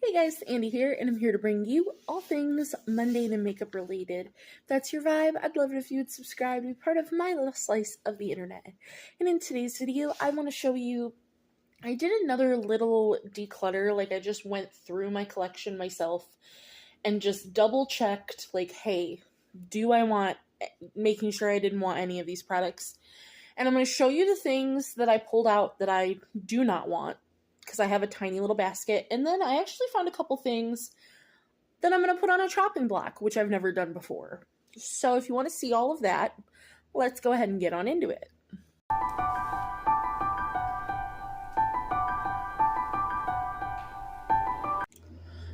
Hey guys, Andy here, and I'm here to bring you all things mundane and makeup related. If that's your vibe, I'd love it if you would subscribe and be part of my little slice of the internet. And in today's video, I want to show you, I did another little declutter, like I just went through my collection myself and just double checked, like, hey, do I want, making sure I didn't want any of these products. And I'm going to show you the things that I pulled out that I do not want, because I have a tiny little basket. And then I actually found a couple things that I'm going to put on a chopping block, which I've never done before. So if you want to see all of that, let's go ahead and get on into it.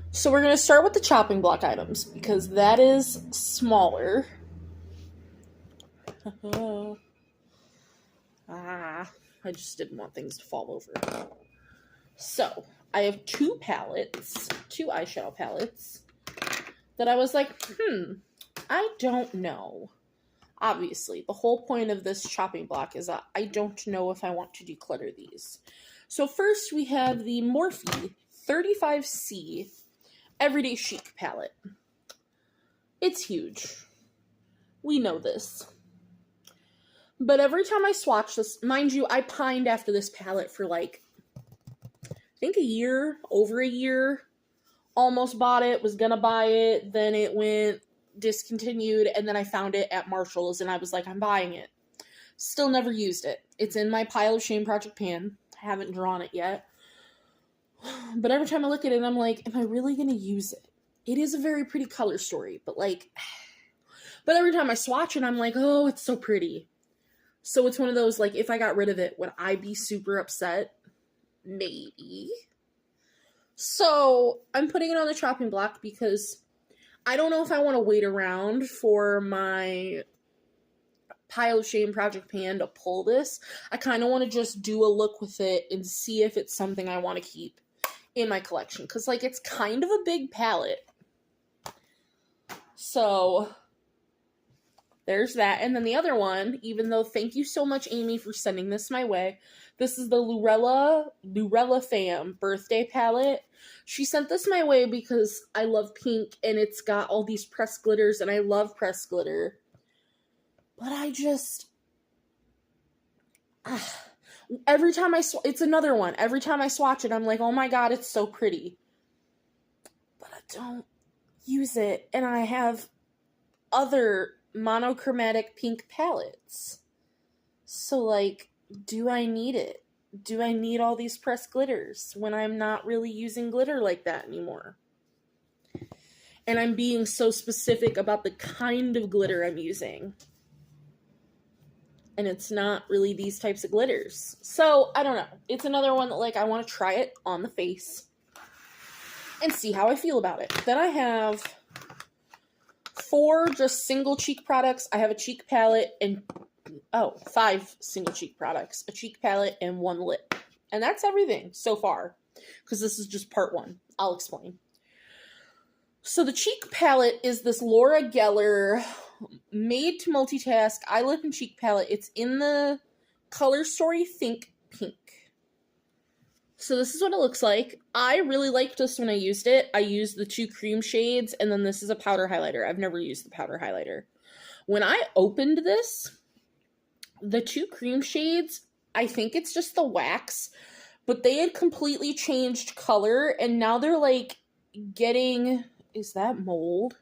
So we're going to start with the chopping block items, because that is smaller. I just didn't want things to fall over. So, I have two eyeshadow palettes, that I was like, I don't know. Obviously, the whole point of this chopping block is that I don't know if I want to declutter these. So first we have the Morphe 35C Everyday Chic palette. It's huge. We know this. But every time I swatch this, mind you, I pined after this palette for like, I think over a year, almost bought it, was gonna buy it, then it went discontinued, and then I found it at Marshall's, and I was like, I'm buying it. Still never used it. It's in my pile of shame project pan. I haven't drawn it yet. But every time I look at it, I'm like, am I really gonna use it? It is a very pretty color story, but like, but every time I swatch it, I'm like, oh, it's so pretty. So it's one of those, like, if I got rid of it, would I be super upset? Maybe. So I'm putting it on the chopping block because I don't know if I want to wait around for my pile of shame project pan to pull this. I kind of want to just do a look with it and see if it's something I want to keep in my collection. Because, like, it's kind of a big palette. So there's that. And then the other one, even though thank you so much, Amy, for sending this my way. This is the Lurella Fam birthday palette. She sent this my way because I love pink and it's got all these pressed glitters and I love pressed glitter. But I just, every time it's another one. Every time I swatch it, I'm like, oh my God, it's so pretty. But I don't use it. And I have other monochromatic pink palettes. So, like, do I need it? Do I need all these pressed glitters when I'm not really using glitter like that anymore? And I'm being so specific about the kind of glitter I'm using. And it's not really these types of glitters. So, I don't know. It's another one that, like, I want to try it on the face and see how I feel about it. Then I have 4 just single cheek products. I have a cheek palette and 5 single cheek products, a cheek palette and 1 lip. And that's everything so far, because this is just part 1. I'll explain. So the cheek palette is this Laura Geller made to multitask eye, lip, and cheek palette. It's in the color story Think Pink. So this is what it looks like. I really liked this when I used it. I used the 2 cream shades, and then this is a powder highlighter. I've never used the powder highlighter. When I opened this, the 2 cream shades, I think it's just the wax, but they had completely changed color, and now they're, like, getting, is that mold?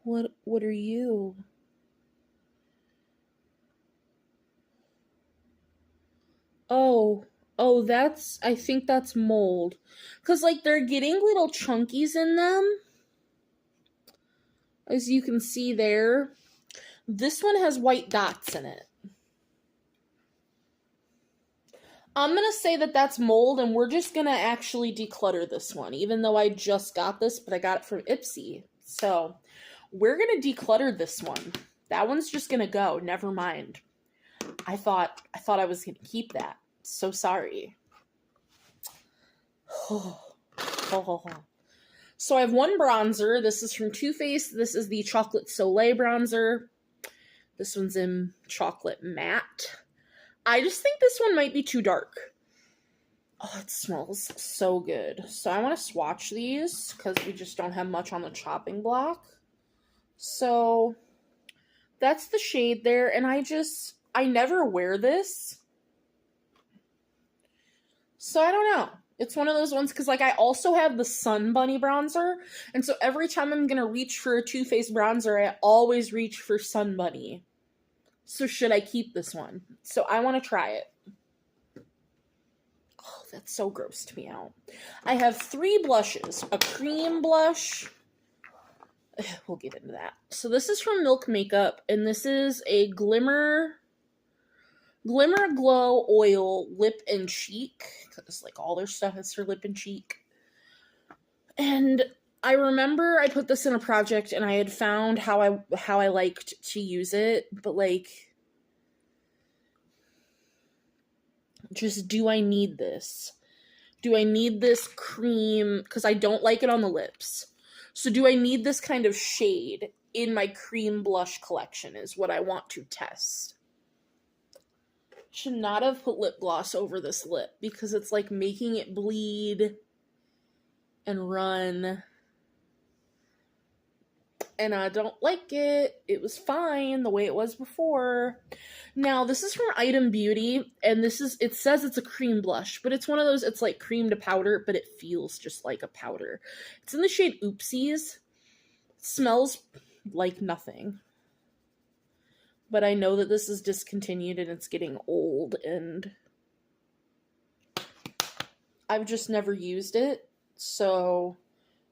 What are you? Oh, I think that's mold. Because, like, they're getting little chunkies in them. As you can see there. This one has white dots in it. I'm going to say that that's mold, and we're just going to actually declutter this one. Even though I just got this, but I got it from Ipsy. So, we're going to declutter this one. That one's just going to go. Never mind. I thought I was going to keep that. So sorry. So I have 1 bronzer. This is from Too Faced. This is the Chocolate Soleil bronzer. This one's in chocolate matte. I just think this one might be too dark. Oh, it smells so good. So I want to swatch these because we just don't have much on the chopping block. So that's the shade there. And I never wear this. So I don't know. It's one of those ones because, like, I also have the Sun Bunny bronzer. And so every time I'm going to reach for a Too Faced bronzer, I always reach for Sun Bunny. So should I keep this one? So I want to try it. Oh, that's so grossed me out. I have 3 blushes. A cream blush. We'll get into that. So this is from Milk Makeup, and this is a Glimmer Glow Oil Lip and Cheek, because, like, all their stuff is for lip and cheek. And I remember I put this in a project, and I had found how I liked to use it, but, like, just, do I need this? Do I need this cream? Because I don't like it on the lips. So do I need this kind of shade in my cream blush collection is what I want to test. Should not have put lip gloss over this lip because it's like making it bleed and run. And I don't like it. It was fine the way it was before. Now, this is from Item Beauty, and it says it's a cream blush, but it's one of those, it's like cream to powder, but it feels just like a powder. It's in the shade Oopsies. It smells like nothing. But I know that this is discontinued and it's getting old, and I've just never used it, so,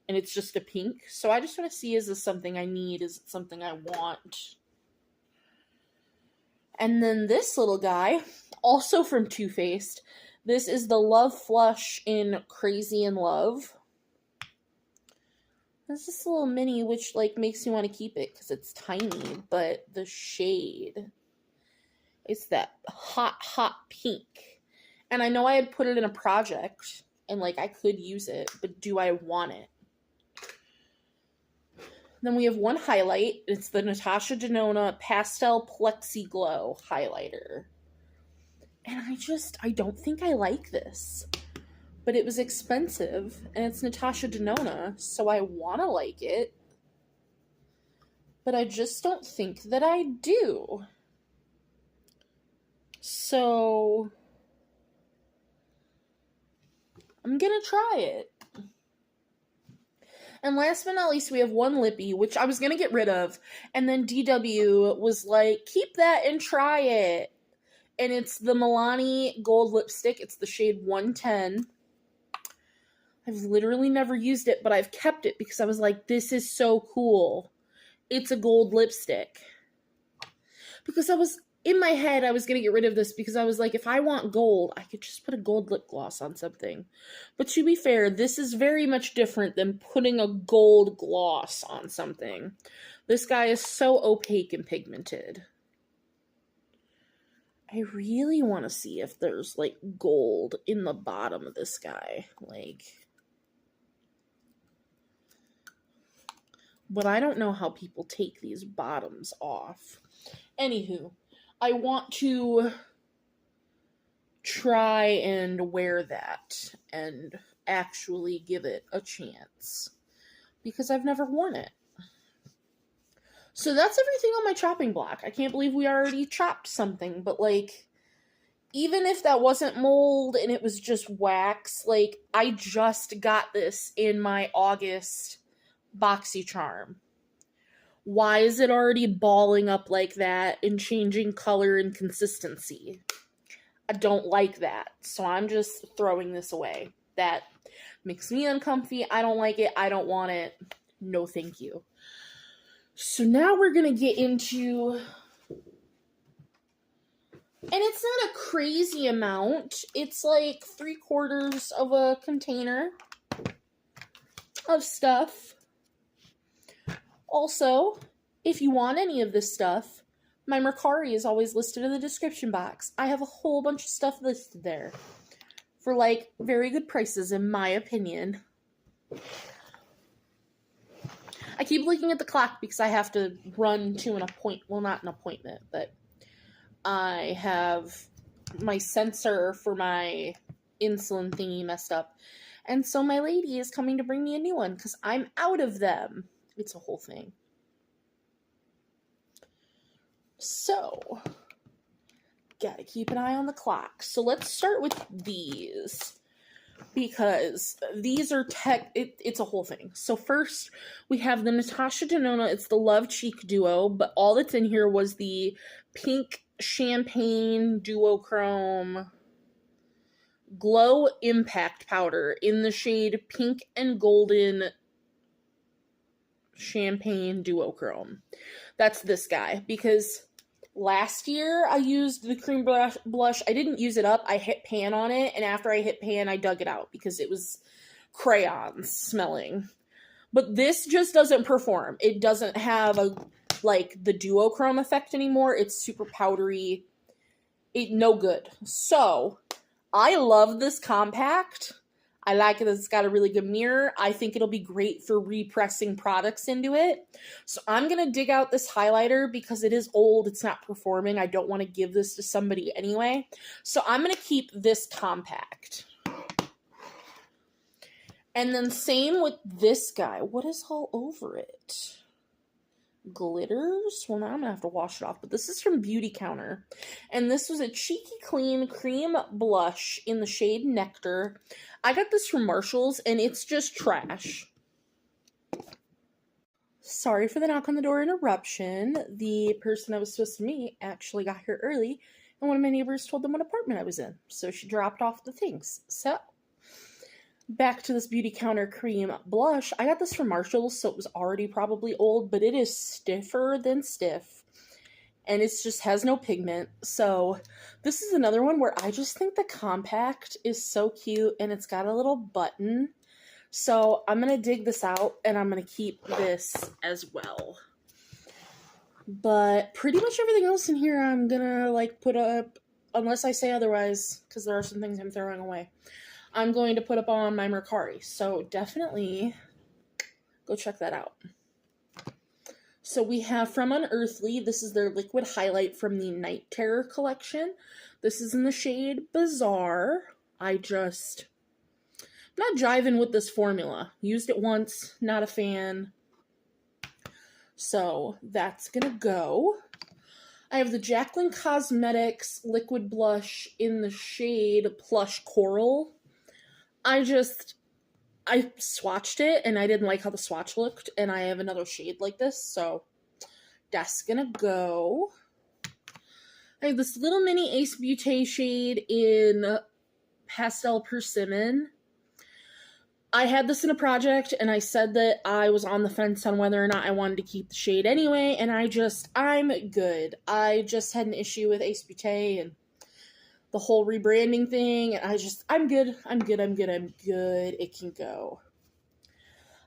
and it's just a pink, so I just want to see, is this something I need? Is it something I want? And then this little guy, also from Too Faced, this is the Love Flush in Crazy in Love. It's this little mini, which, like, makes me want to keep it because it's tiny, but the shade, it's that hot, hot pink. And I know I had put it in a project, and, like, I could use it, but do I want it? Then we have one highlight. It's the Natasha Denona Pastel Plexi Glow highlighter. And I don't think I like this. But it was expensive, and it's Natasha Denona, so I want to like it. But I just don't think that I do. So I'm gonna try it. And last but not least, we have one lippy, which I was gonna get rid of, and then DW was like, keep that and try it. And it's the Milani Gold Lipstick. It's the shade 110. I've literally never used it, but I've kept it because I was like, this is so cool. It's a gold lipstick. Because in my head, I was going to get rid of this because I was like, if I want gold, I could just put a gold lip gloss on something. But to be fair, this is very much different than putting a gold gloss on something. This guy is so opaque and pigmented. I really want to see if there's, like, gold in the bottom of this guy. Like, but I don't know how people take these bottoms off. Anywho, I want to try and wear that and actually give it a chance because I've never worn it. So that's everything on my chopping block. I can't believe we already chopped something, but, like, even if that wasn't mold and it was just wax, like, I just got this in my August BoxyCharm. Why is it already balling up like that and changing color and consistency? I don't like that, so I'm just throwing this away. That makes me uncomfy. I don't like it. I don't want it. No, thank you. So now we're going to get into, and it's not a crazy amount. It's like 3/4 of a container of stuff. Also, if you want any of this stuff, my Mercari is always listed in the description box. I have a whole bunch of stuff listed there for, like, very good prices, in my opinion. I keep looking at the clock because I have to run to an appointment. Well, not an appointment, but I have my sensor for my insulin thingy messed up. And so my lady is coming to bring me a new one because I'm out of them. It's a whole thing. So, gotta keep an eye on the clock. So let's start with these, because these are it's a whole thing. So first, we have the Natasha Denona. It's the Love Cheek Duo, but all that's in here was the pink champagne duochrome glow impact powder in the shade pink and golden champagne duochrome. That's this guy, because last year I used the cream blush. I didn't use it up. I hit pan on it, and after I hit pan, I dug it out because it was crayons smelling. But this just doesn't perform. It doesn't have the duochrome effect anymore. It's super powdery. No good. So, I love this compact. I like it that it's got a really good mirror. I think it'll be great for repressing products into it. So I'm going to dig out this highlighter because it is old. It's not performing. I don't want to give this to somebody anyway. So I'm going to keep this compact. And then same with this guy. What is all over it? Glitters? Well, now I'm going to have to wash it off. But this is from Beauty Counter. And this was a Cheeky Clean Cream Blush in the shade Nectar. I got this from Marshall's, and it's just trash. Sorry for the knock on the door interruption. The person I was supposed to meet actually got here early, and one of my neighbors told them what apartment I was in. So she dropped off the things. So, back to this Beauty Counter cream blush. I got this from Marshall's, so it was already probably old, but it is stiffer than stiff. And it just has no pigment. So this is another one where I just think the compact is so cute, and it's got a little button. So I'm going to dig this out, and I'm going to keep this as well. But pretty much everything else in here I'm going to put up, unless I say otherwise, because there are some things I'm throwing away. I'm going to put up on my Mercari. So definitely go check that out. So we have from Unearthly, this is their liquid highlight from the Night Terror collection. This is in the shade Bizarre. I'm not jiving with this formula. Used it once, not a fan. So that's gonna go. I have the Jaclyn Cosmetics liquid blush in the shade Plush Coral. I swatched it, and I didn't like how the swatch looked, and I have another shade like this, so that's gonna go. I have this little mini Ace Beaute shade in Pastel Persimmon. I had this in a project, and I said that I was on the fence on whether or not I wanted to keep the shade anyway, and I'm good. I just had an issue with Ace Beaute and the whole rebranding thing, and I'm good. It can go.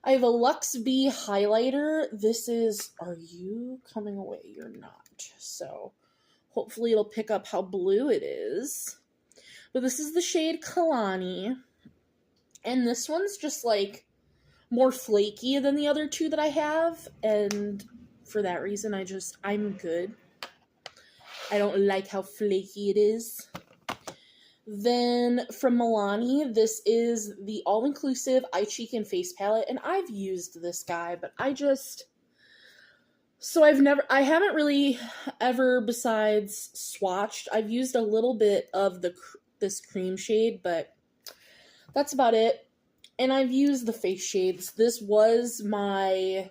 I have a Luxe B highlighter. This is, are you coming away? You're not. So hopefully it'll pick up how blue it is. But this is the shade Kalani. And this one's just more flaky than the other two that I have. And for that reason, I'm good. I don't like how flaky it is. Then from Milani, this is the all-inclusive eye, cheek, and face palette, and I've used this guy, but I haven't really ever, besides swatched, I've used a little bit of this cream shade, but that's about it. And I've used the face shades. This was my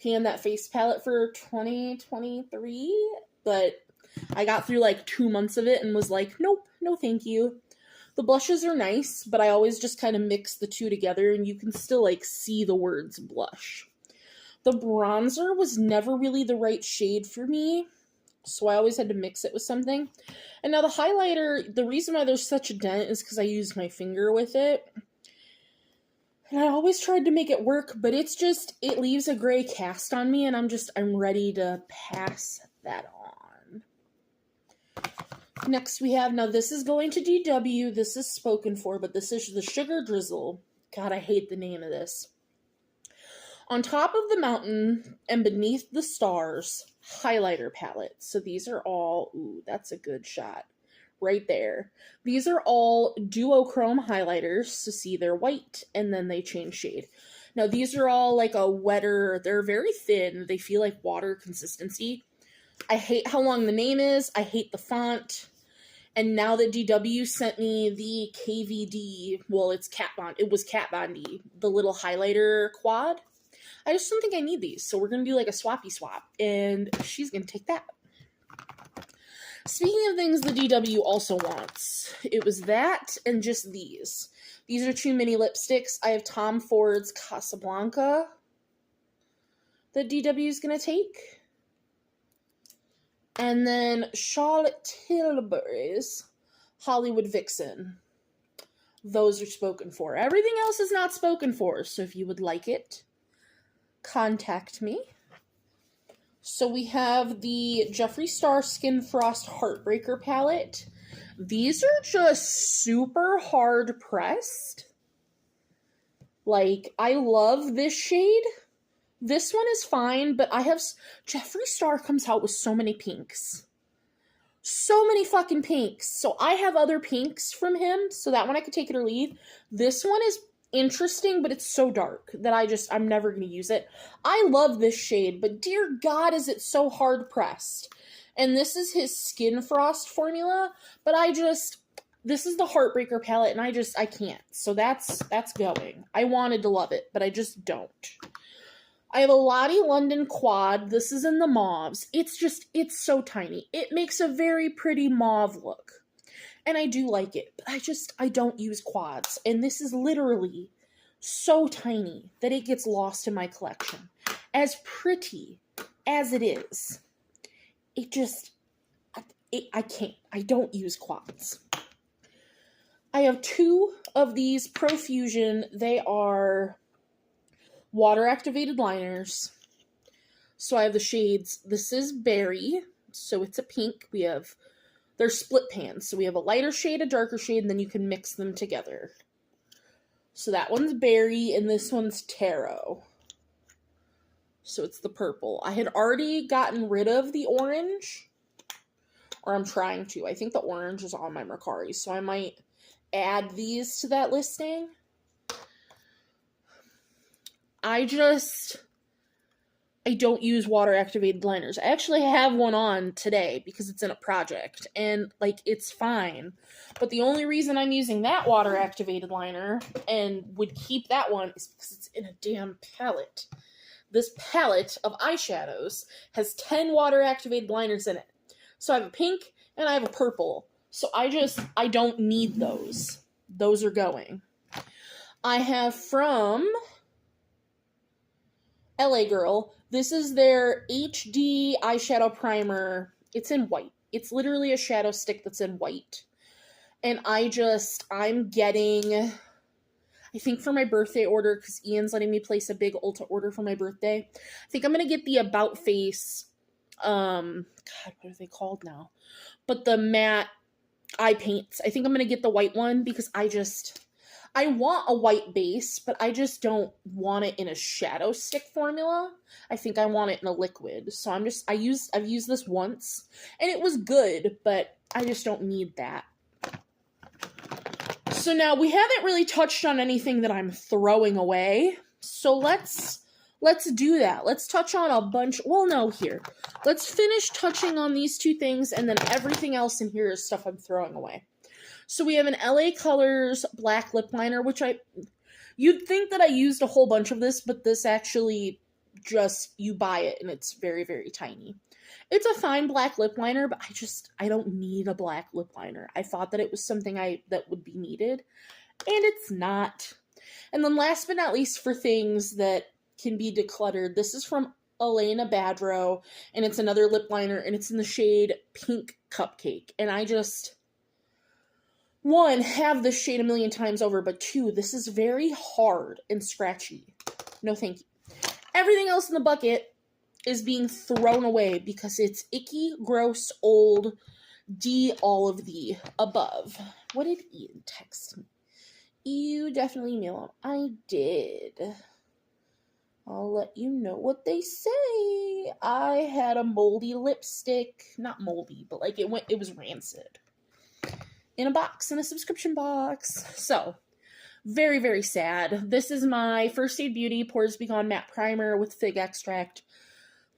Pan That Face palette for 2023, but I got through 2 months of it and was like, nope, no thank you. The blushes are nice, but I always just kind of mix the two together, and you can still see the words blush. The bronzer was never really the right shade for me, so I always had to mix it with something. And now the highlighter, the reason why there's such a dent is because I used my finger with it. And I always tried to make it work, but it leaves a gray cast on me, and I'm ready to pass that on. Next we have, now this is going to DW, this is spoken for, but this is the Sugar Drizzle. God, I hate the name of this. On Top of the Mountain and Beneath the Stars highlighter palette. So these are all, ooh, that's a good shot. right there. These are all duochrome highlighters, so see they're white and then they change shade. Now these are all like a wetter, they're very thin, they feel like water consistency. I hate how long the name is, I hate the font, and now that DW sent me the KVD, well it's Kat Von, it was Kat Von D, the little highlighter quad, I just don't think I need these, so we're going to do like a swappy swap, and she's going to take that. Speaking of things the DW also wants, it was that and just these. These are 2 mini lipsticks. I have Tom Ford's Casablanca that DW is going to take. And then Charlotte Tilbury's Hollywood Vixen. Those are spoken for. Everything else is not spoken for, so if you would like it, contact me. So we have the Jeffree Star Skin Frost Heartbreaker palette. These are just super hard pressed. Like, I love this shade. This one is fine, but Jeffree Star comes out with so many pinks. So many fucking pinks. So I have other pinks from him, so that one I could take it or leave. This one is interesting, but it's so dark that I'm never going to use it. I love this shade, but dear God, is it so hard pressed. And this is his Skin Frost formula, but this is the Heartbreaker palette, and I can't. So that's going. I wanted to love it, but I just don't. I have a Lottie London quad. This is in the mauves. It's so tiny. It makes a very pretty mauve look. And I do like it, but I don't use quads. And this is literally so tiny that it gets lost in my collection. As pretty as it is, I can't. I don't use quads. I have 2 of these Profusion. They are water-activated liners. So I have the shades. This is Berry, so it's a pink. They're split pans, so we have a lighter shade, a darker shade, and then you can mix them together. So that one's Berry, and this one's Taro. So it's the purple. I had already gotten rid of the orange, or I'm trying to. I think the orange is on my Mercari, so I might add these to that listing. I don't use water-activated liners. I actually have one on today because it's in a project, and, like, it's fine. But the only reason I'm using that water-activated liner and would keep that one is because it's in a damn palette. This palette of eyeshadows has 10 water-activated liners in it. So I have a pink and I have a purple. So I don't need those. Those are going. I have from LA Girl, this is their HD eyeshadow primer. It's in white. It's literally a shadow stick that's in white. And I'm getting, I think for my birthday order, because Ian's letting me place a big Ulta order for my birthday, I think I'm going to get the About Face, God, what are they called now? But the matte eye paints. I think I'm going to get the white one because I want a white base, but I just don't want it in a shadow stick formula. I think I want it in a liquid. So I've used this once, and it was good, but I just don't need that. So now we haven't really touched on anything that I'm throwing away. So let's do that. Let's touch on a bunch. Well, no, here. Let's finish touching on these 2 things, and then everything else in here is stuff I'm throwing away. So we have an LA Colors black lip liner, which you'd think that I used a whole bunch of this, but this actually you buy it and it's very, very tiny. It's a fine black lip liner, but I don't need a black lip liner. I thought that it was something that would be needed, and it's not. And then last but not least, for things that can be decluttered, this is from Elena Badrow, and it's another lip liner, and it's in the shade Pink Cupcake. And one, have this shade a million times over, but 2, this is very hard and scratchy. No thank you. Everything else in the bucket is being thrown away because it's icky, gross, old, all of the above. What did Ian text me? You definitely email him. I did. I'll let you know what they say. I had a moldy lipstick. Not moldy, but like it was rancid. in a box, in a subscription box. So, very, very sad. This is my First Aid Beauty Pores Be Gone Matte Primer with fig extract.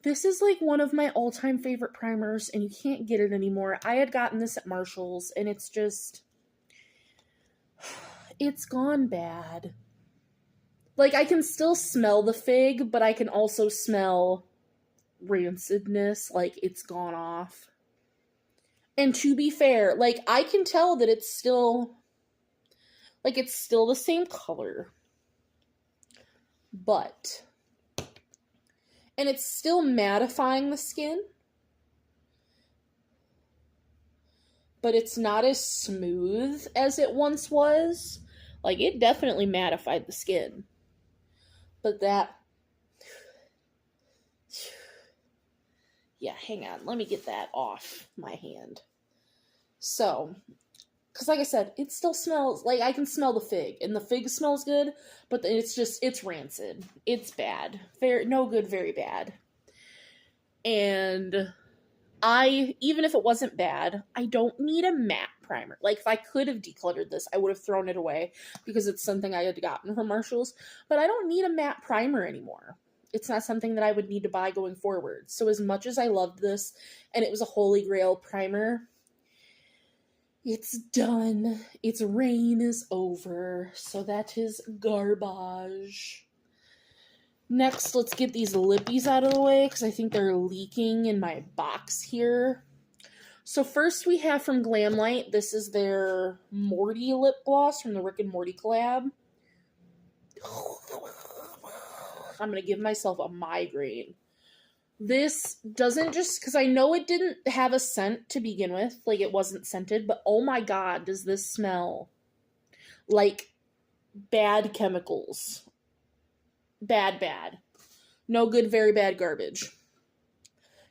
This is like one of my all-time favorite primers, and you can't get it anymore. I had gotten this at Marshall's, and it's just, it's gone bad. Like, I can still smell the fig, but I can also smell rancidness, like it's gone off. And to be fair, like, I can tell that it's still, like, it's still the same color. But, and it's still mattifying the skin. But it's not as smooth as it once was. Like, it definitely mattified the skin. But that, yeah, hang on. Let me get that off my hand. So, because like I said, it still smells, like I can smell the fig. And the fig smells good, but it's just, it's rancid. It's bad. No good, very bad. And even if it wasn't bad, I don't need a matte primer. Like, if I could have decluttered this, I would have thrown it away because it's something I had gotten from Marshall's. But I don't need a matte primer anymore. It's not something that I would need to buy going forward. So as much as I loved this, and it was a holy grail primer, it's done. Its reign is over. So that is garbage. Next, let's get these lippies out of the way, because I think they're leaking in my box here. So first we have from Glamlight, this is their Morty lip gloss from the Rick and Morty collab. I'm going to give myself a migraine. This doesn't just, because I know it didn't have a scent to begin with, like it wasn't scented, but oh my god, does this smell like bad chemicals. Bad. No good, very bad garbage.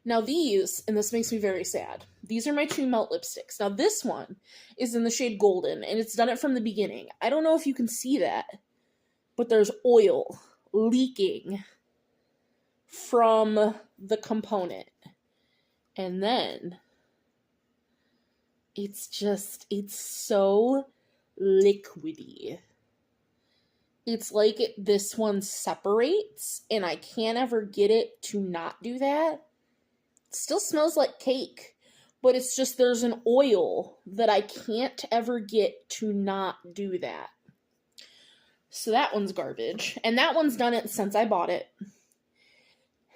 Now these, and this makes me very sad, these are my two melt lipsticks. Now this one is in the shade Golden, and it's done it from the beginning. I don't know if you can see that, but there's oil leaking from the component. And then it's so liquidy. It's like this one separates, and I can't ever get it to not do that. It still smells like cake, but it's just there's an oil that I can't ever get to not do that. So that one's garbage. And that one's done it since I bought it.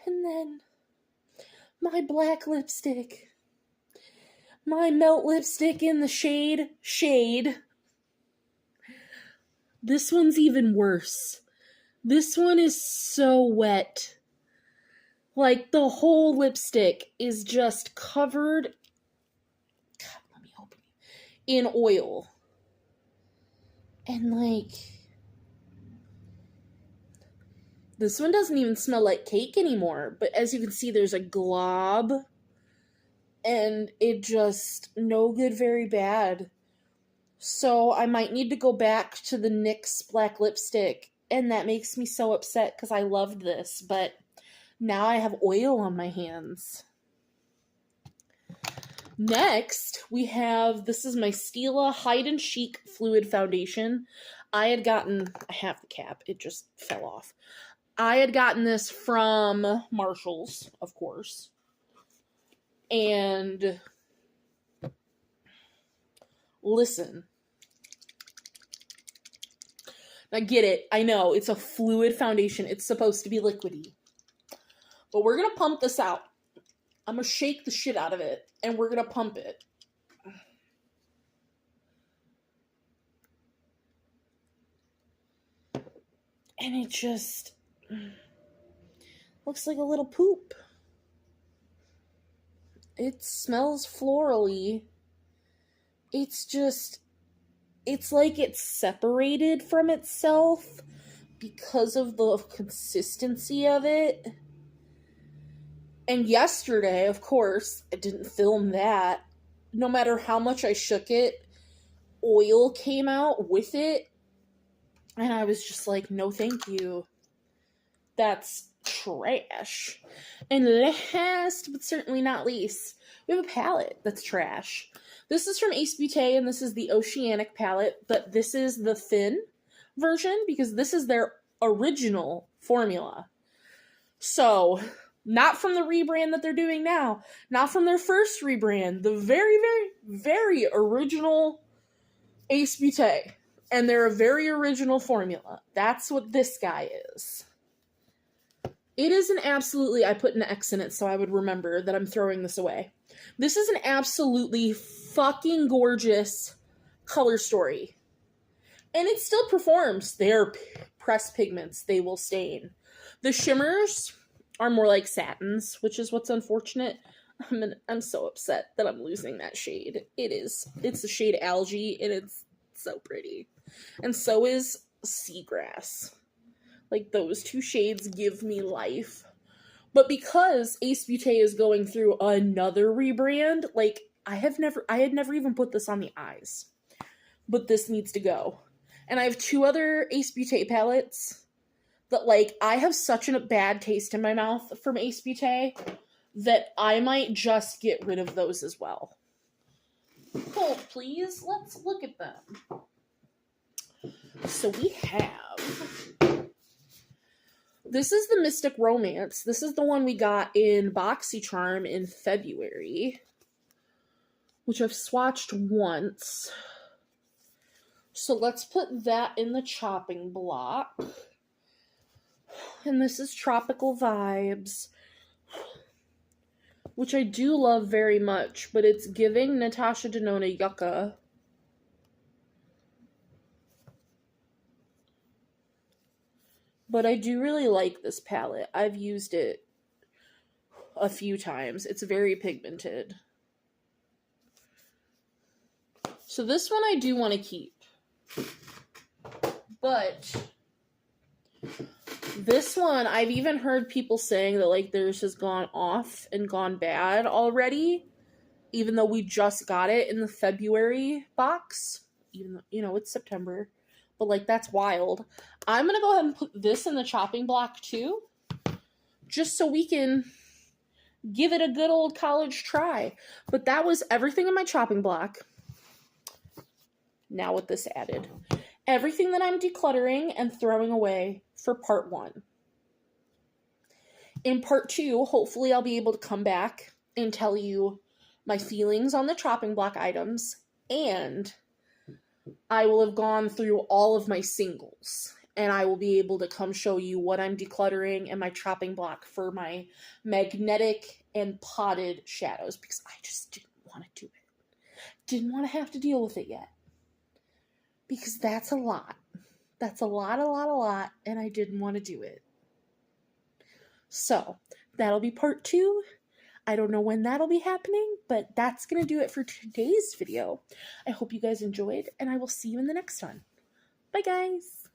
And then my black lipstick. My melt lipstick in the shade. This one's even worse. This one is so wet. Like, the whole lipstick is just covered, God, let me open it, in oil. And, like, this one doesn't even smell like cake anymore. But as you can see, there's a glob. And it just, no good, very bad. So I might need to go back to the NYX black lipstick, and that makes me so upset because I loved this, but now I have oil on my hands. Next, we have, this is my Stila Hide and Chic Fluid Foundation. I have the cap, it just fell off. I had gotten this from Marshall's, of course, and listen. I get it. I know. It's a fluid foundation. It's supposed to be liquidy. But we're going to pump this out. I'm going to shake the shit out of it. And we're going to pump it. And it just looks like a little poop. It smells florally. It's like it's separated from itself because of the consistency of it. And yesterday, of course, I didn't film that. No matter how much I shook it, oil came out with it. And I was just like, no thank you. That's trash. And last but certainly not least, we have a palette that's trash. This is from Ace Beauté, and this is the Oceanic palette, but this is the thin version because this is their original formula. So, not from the rebrand that they're doing now, not from their first rebrand, the very, very, very original Ace Beauté. And they're a very original formula. That's what this guy is. It is an absolutely, I put an X in it so I would remember that I'm throwing this away. This is an absolutely fucking gorgeous color story. And it still performs. They're pressed pigments. They will stain. The shimmers are more like satins, which is what's unfortunate. I'm so upset that I'm losing that shade. It's the shade Algae, and it's so pretty. And so is Seagrass. Like, those two shades give me life. But because Ace Beauté is going through another rebrand, like, I had never even put this on the eyes. But this needs to go. And I have two other Ace Beauté palettes that, like, I have such a bad taste in my mouth from Ace Beauté that I might just get rid of those as well. Hold, please. Let's look at them. So we have... This is the Mystic Romance. This is the one we got in BoxyCharm in February, which I've swatched once. So let's put that in the chopping block. And this is Tropical Vibes, which I do love very much, but it's giving Natasha Denona yucca. But I do really like this palette. I've used it a few times. It's very pigmented. So this one I do want to keep. But this one, I've even heard people saying that, like, theirs has gone off and gone bad already. Even though we just got it in the February box. Even though, you know, it's September. But, like, that's wild. I'm going to go ahead and put this in the chopping block, too. Just so we can give it a good old college try. But that was everything in my chopping block. Now with this added. Everything that I'm decluttering and throwing away for part 1. In part 2, hopefully I'll be able to come back and tell you my feelings on the chopping block items, and I will have gone through all of my singles, and I will be able to come show you what I'm decluttering and my chopping block for my magnetic and potted shadows, because I just didn't want to do it. Didn't want to have to deal with it yet. Because that's a lot. That's a lot, and I didn't want to do it. So, that'll be part 2. I don't know when that'll be happening, but that's going to do it for today's video. I hope you guys enjoyed, and I will see you in the next one. Bye, guys!